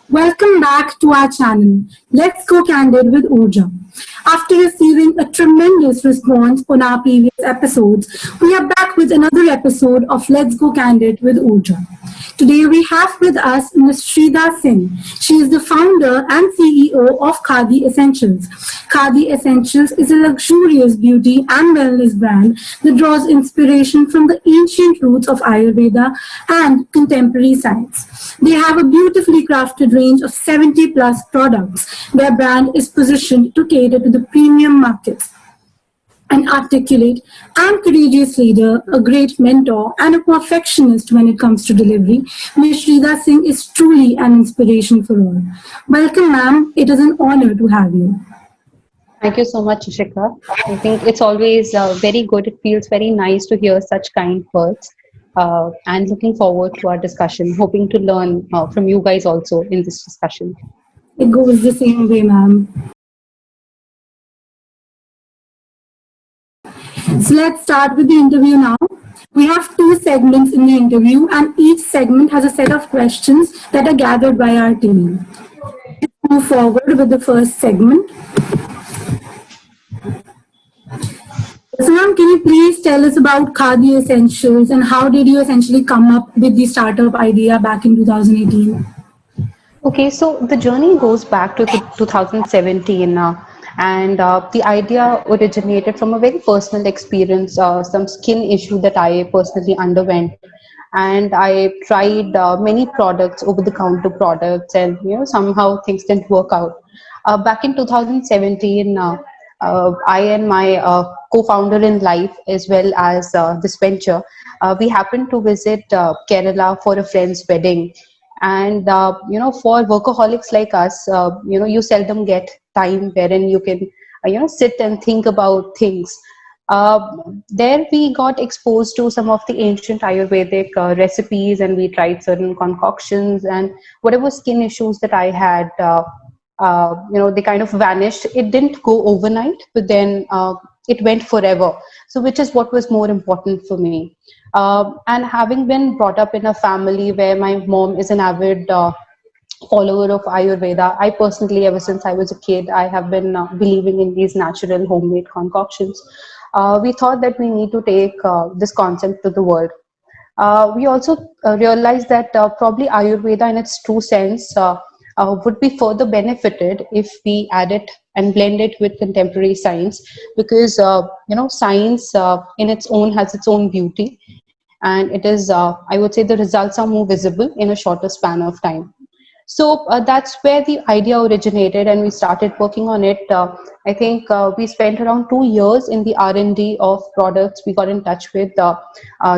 Welcome back to our channel. Let's go candid with Urja. After receiving a tremendous response on our previous episodes, we are back with another episode of Let's Go Candid with Urja. Today we have with us Ms. Shrida Singh. She is the founder and CEO of Khadi Essentials. Khadi Essentials is a luxurious beauty and wellness brand that draws inspiration from the ancient roots of Ayurveda and contemporary science. They have a beautifully crafted range of 70 plus products. Their brand is positioned to cater to the premium markets. An articulate and courageous leader, a great mentor, and a perfectionist when it comes to delivery, Ms. Shrida Singh is truly an inspiration for all. Welcome, ma'am. It is an honor to have you. Thank you so much, Ishika. I think it's always very good. It feels very nice to hear such kind words. And looking forward to our discussion, hoping to learn from you guys also in this discussion. It goes the same way, ma'am. So let's start with the interview now. We have two segments in the interview, and each segment has a set of questions that are gathered by our team. Move forward with the first segment. So, ma'am, can you please tell us about Khadi Essentials and how did you essentially come up with the startup idea back in 2018? Okay, so the journey goes back to 2017, and the idea originated from a very personal experience, some skin issue that I personally underwent, and I tried many products, over-the-counter products, and somehow things didn't work out. Back in 2017, I and my co-founder in life, as well as this venture, we happened to visit Kerala for a friend's wedding, and for workaholics like us, you seldom get time wherein you can sit and think about things. There we got exposed to some of the ancient Ayurvedic recipes, and we tried certain concoctions, and whatever skin issues that I had, they kind of vanished. It didn't go overnight, but then it went forever. So which is what was more important for me. And having been brought up in a family where my mom is an avid follower of Ayurveda, I personally, ever since I was a kid, I have been believing in these natural homemade concoctions. We thought that we need to take this concept to the world. We also realized that probably Ayurveda in its true sense would be further benefited if we add it and blend it with contemporary science, because science in its own has its own beauty, and it is, I would say, the results are more visible in a shorter span of time. So that's where the idea originated, and we started working on it. I think we spent around 2 years in the R&D of products. We got in touch with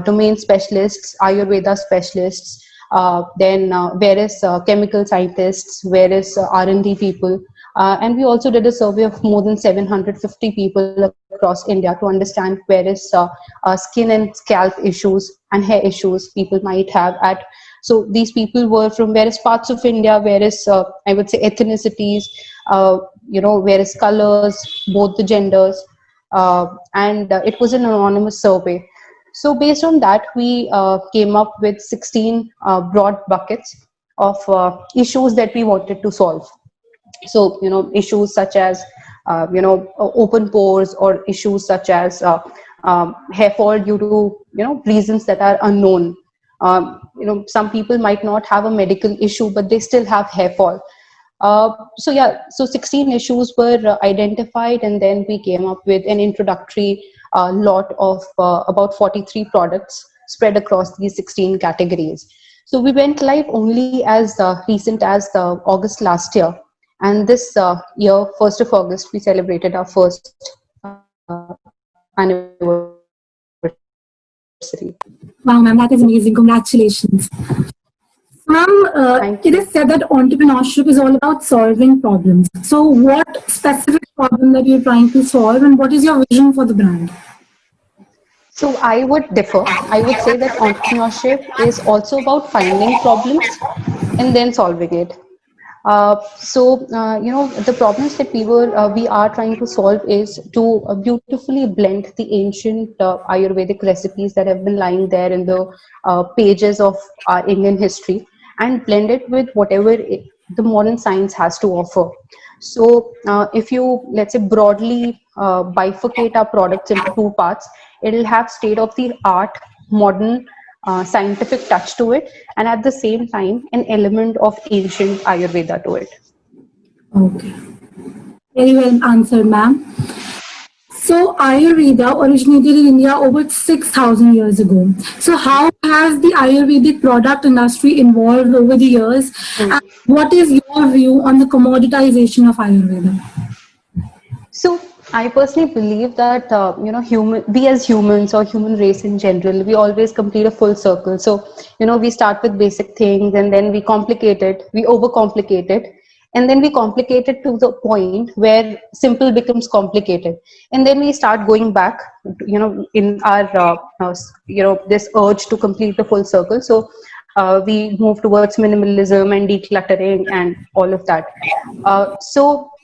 domain specialists, Ayurveda specialists, then various chemical scientists, various R&D people. And we also did a survey of more than 750 people across India to understand various skin and scalp issues and hair issues people might have at. So these people were from various parts of India, various, I would say, ethnicities, various colors, both the genders, and it was an anonymous survey. So based on that, we came up with 16 broad buckets of issues that we wanted to solve. So issues such as open pores, or issues such as hair fall due to reasons that are unknown. Some people might not have a medical issue, but they still have hair fall. So 16 issues were identified, and then we came up with an introductory lot of about 43 products spread across these 16 categories. So we went live only as recent as August last year, and this year, 1st of August, we celebrated our first anniversary. Wow, ma'am, that is amazing. Congratulations. Ma'am, it is said that entrepreneurship is all about solving problems. So, what specific problem that you're trying to solve, and what is your vision for the brand? So I would differ. I would say that entrepreneurship is also about finding problems and then solving it. The problems that we are trying to solve is to beautifully blend the ancient Ayurvedic recipes that have been lying there in the pages of our Indian history, and blend it with whatever the modern science has to offer. So if you, let's say, broadly bifurcate our products into two parts, it'll have state of the art modern scientific touch to it, and at the same time an element of ancient Ayurveda to it. Okay. Very well answered, ma'am. So Ayurveda originated in India over 6,000 years ago. So how has the Ayurvedic product industry evolved over the years? And what is your view on the commoditization of Ayurveda? So I personally believe that we as humans or human race in general, we always complete a full circle. So we start with basic things and then we complicate it, we overcomplicate it, and then we complicate it to the point where simple becomes complicated, and then we start going back, in our this urge to complete the full circle. So we move towards minimalism and decluttering and all of that.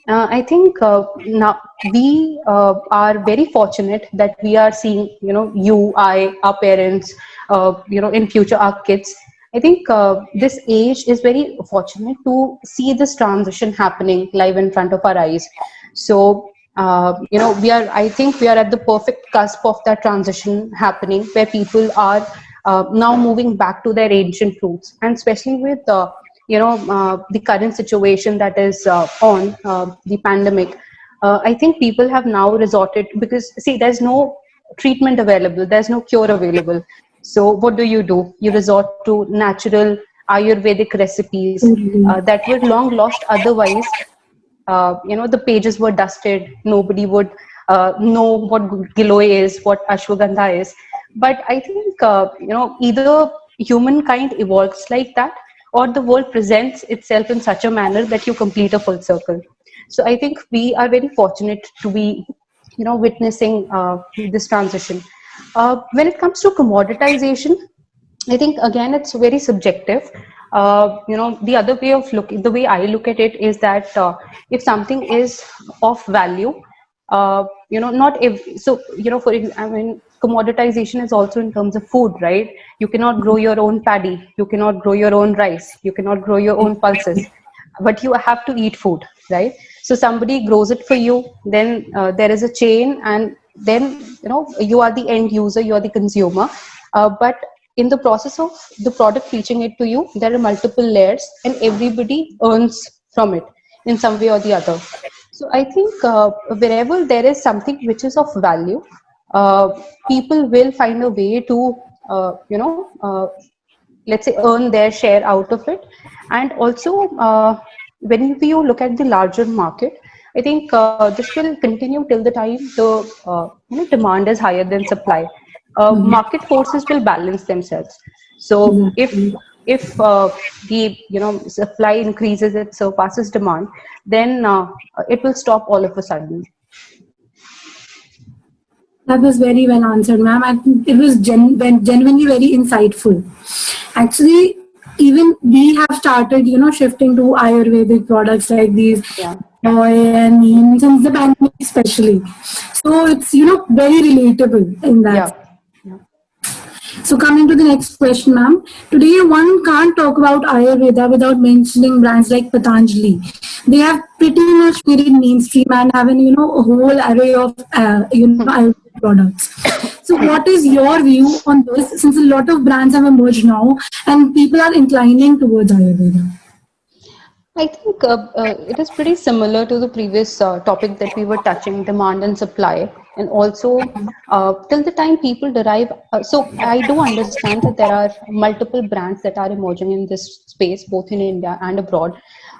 I think now we are very fortunate that we are seeing, you, I, our parents, in future our kids. I think this age is very fortunate to see this transition happening live in front of our eyes. So I think we are at the perfect cusp of that transition happening, where people are now moving back to their ancient roots, and especially with the current situation that is on the pandemic. I think people have now resorted, because see, there's no treatment available, there's no cure available. So what do? You resort to natural Ayurvedic recipes Totally. that were long lost otherwise. The pages were dusted, nobody would know what giloy is, what ashwagandha is. But I think either humankind evolves like that, or the world presents itself in such a manner that you complete a full circle. So I think we are very fortunate to be witnessing this transition. When it comes to commoditization, I think again it's very subjective. The other way of looking, the way I look at it is that if something is of value, not if so. I mean, commoditization is also in terms of food, right? You cannot grow your own paddy, you cannot grow your own rice, you cannot grow your own pulses, but you have to eat food, right? So somebody grows it for you, then there is a chain, and then you are the end user, you are the consumer. But in the process of the product reaching it to you, there are multiple layers, and everybody earns from it in some way or the other. So I think wherever there is something which is of value, uh, people will find a way to let's say earn their share out of it. And also when you look at the larger market, I think this will continue till the time the demand is higher than supply. Market forces will balance themselves. So Exactly. if the supply increases, it surpasses demand, then it will stop all of a sudden. That was very well answered, ma'am. I think it was genuinely very insightful. Actually, even we have started, shifting to Ayurvedic products like these Yeah. oil and neem since the pandemic, especially. So it's, very relatable in that. Yeah. Yeah. So coming to the next question, ma'am. Today, one can't talk about Ayurveda without mentioning brands like Patanjali. They have pretty much made it mainstream and have an, a whole array of, Ayurvedic products. So what is your view on this? Since a lot of brands have emerged now and people are inclining towards Ayurveda. I think it is pretty similar to the previous topic that we were touching, demand and supply. And also, till the time people derive, so I do understand that there are multiple brands that are emerging in this space, both in India and abroad.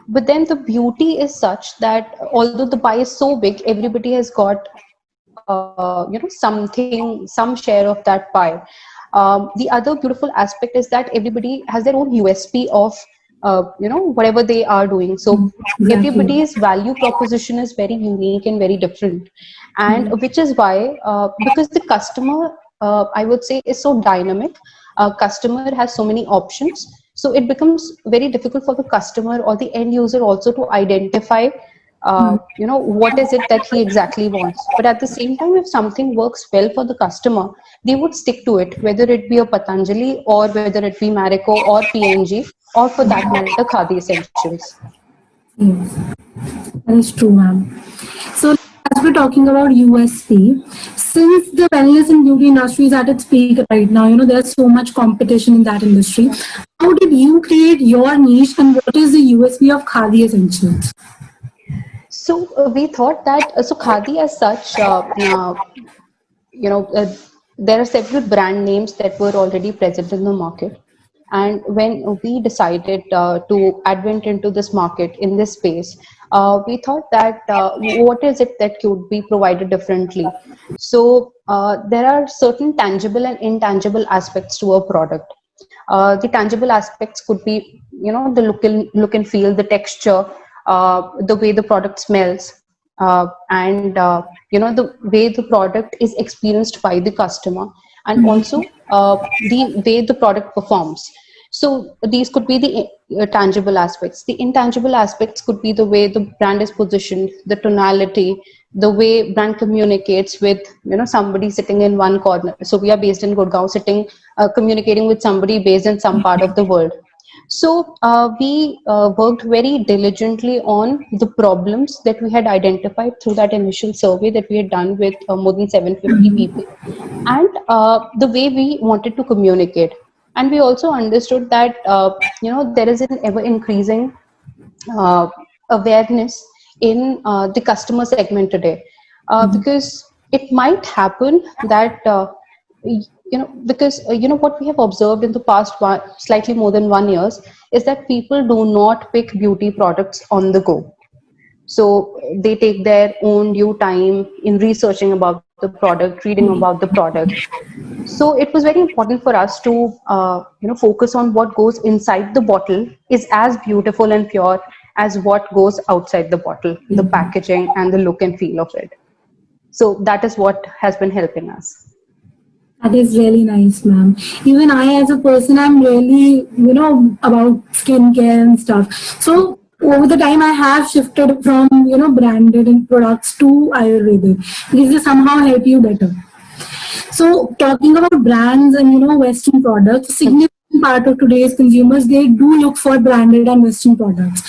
But then the beauty is such that although the pie is so big, everybody has got some share of that pie. The other beautiful aspect is that everybody has their own USP of whatever they are doing. So Exactly. everybody's value proposition is very unique and very different, and which is why because the customer, I would say, is so dynamic. Customer has so many options, so it becomes very difficult for the customer or the end user also to identify what is it that he exactly wants. But at the same time, if something works well for the customer, they would stick to it, whether it be a Patanjali or whether it be Marico or PNG. or for that matter, khadi essentials. Yes, that is true, ma'am. So, as we're talking about USP, since the wellness and beauty industry is at its peak right now, there's so much competition in that industry. How did you create your niche, and what is the USP of Khadi Essentials? So we thought that so khadi as such, you know, there are several brand names that were already present in the market. And when we decided to advent into this market, in this space, we thought that what is it that could be provided differently? So there are certain tangible and intangible aspects to a product. The tangible aspects could be, the look and feel, the texture, the way the product smells, and the way the product is experienced by the customer, and also the way the product performs. So these could be the tangible aspects. The intangible aspects could be the way the brand is positioned, the tonality, the way brand communicates with somebody sitting in one corner. So we are based in Gurgaon, sitting communicating with somebody based in some part of the world. So we worked very diligently on the problems that we had identified through that initial survey that we had done with more than 750 people, and the way we wanted to communicate. And we also understood that there is an ever increasing uh, awareness in the customer segment today, because it might happen that because what we have observed in the past slightly more than 1 years is that people do not pick beauty products on the go. So they take their own due time in researching about the product, reading about the product. So it was very important for us to focus on what goes inside the bottle is as beautiful and pure as what goes outside the bottle, the packaging and the look and feel of it. So that is what has been helping us. That is really nice, ma'am. Even I, as a person, I'm really, about skincare and stuff. So over the time, I have shifted from, branded and products to Ayurvedic because they somehow help you better. So talking about brands and, Western products, a significant part of today's consumers, they do look for branded and Western products.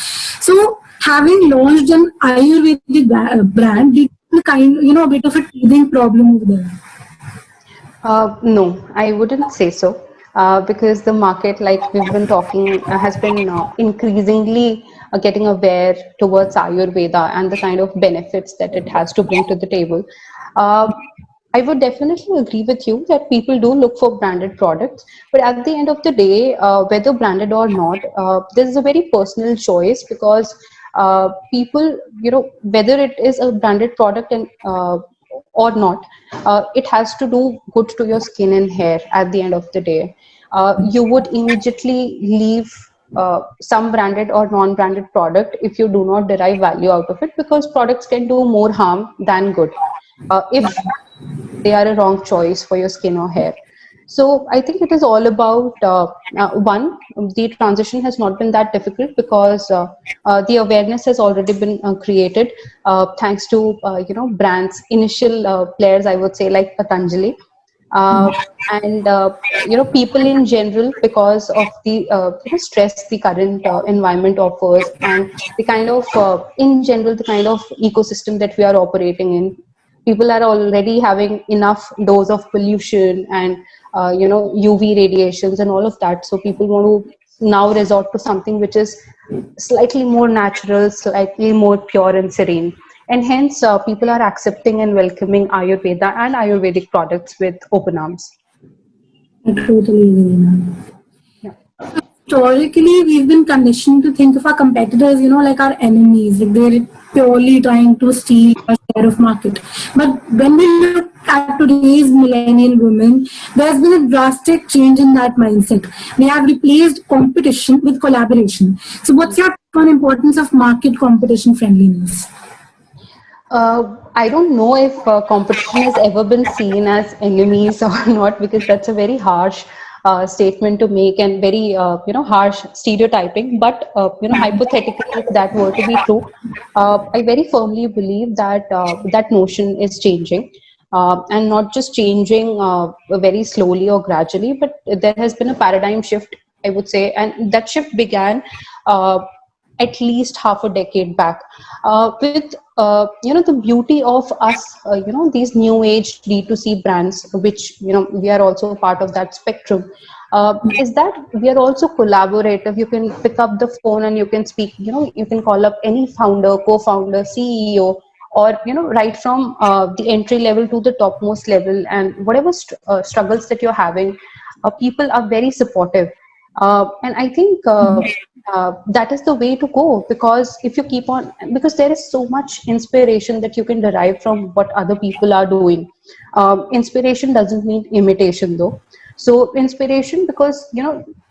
So having launched an Ayurvedic brand, did you kind, a bit of a teething problem over there? No, I wouldn't say so, because the market, like we've been talking, has been increasingly getting aware towards Ayurveda and the kind of benefits that it has to bring to the table. Uh, I would definitely agree with you that people do look for branded products, but at the end of the day, whether branded or not, this is a very personal choice, because people, whether it is a branded product and or not, it has to do good to your skin and hair at the end of the day. You would immediately leave some branded or non-branded product if you do not derive value out of it, because products can do more harm than good if they are a wrong choice for your skin or hair. So I think it is all about one, the transition has not been that difficult, because the awareness has already been created thanks to brands, initial players, I would say, like Patanjali, uh, and people in general, because of the stress the current environment offers, and the kind of in general the kind of ecosystem that we are operating in. People are already having enough dose of pollution and UV radiations and all of that. So people want to now resort to something which is slightly more natural, slightly more pure and serene. And hence, people are accepting and welcoming Ayurveda and Ayurvedic products with open arms. I totally agree, ma'am. Yeah. Historically, we've been conditioned to think of our competitors, like our enemies, like they're purely trying to steal our share of market. But when we look at today's millennial women, there's been a drastic change in that mindset. We have replaced competition with collaboration. So, what's your take on importance of market competition friendliness? I don't know if competition has ever been seen as enemies or not, because that's a very harsh statement to make, and very harsh stereotyping. But hypothetically, if that were to be true, I very firmly believe that that notion is changing, and not just changing very slowly or gradually, but there has been a paradigm shift I would say, and that shift began at least half a decade back with the beauty of us, these new age D2C brands, which we are also part of that spectrum. Is that we are also collaborative. You can pick up the phone and you can speak. You can call up any founder, co-founder, CEO, or right from the entry level to the topmost level, and whatever struggles that you're having, people are very supportive. And I think that is the way to go, because if you keep on, because there is so much inspiration that you can derive from what other people are doing. Inspiration doesn't mean imitation though. So inspiration, because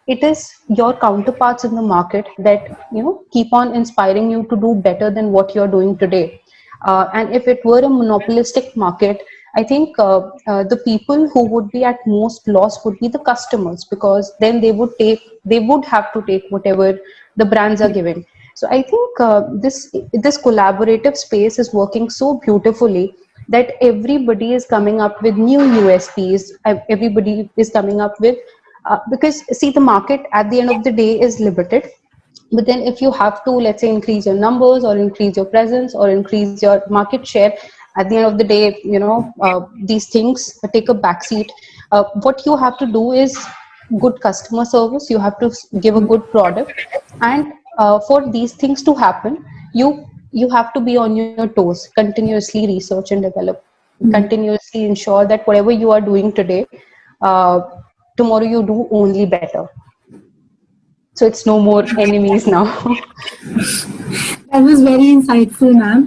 it is your counterparts in the market that keep on inspiring you to do better than what you're doing today. And if it were a monopolistic market, I think the people who would be at most loss would be the customers, because then they would have to take whatever the brands are giving. So I think this collaborative space is working so beautifully that everybody is coming up with new USPs. Everybody is coming up with because see, the market at the end of the day is limited, but then if you have to, let's say, increase your numbers or increase your presence or increase your market share, at the end of the day, these things take a backseat. What you have to do is good customer service. You have to give a good product, and for these things to happen, you have to be on your toes, continuously research and develop, continuously ensure that whatever you are doing today, uh, tomorrow you do only better. So it's no more enemies now. That was very insightful, ma'am.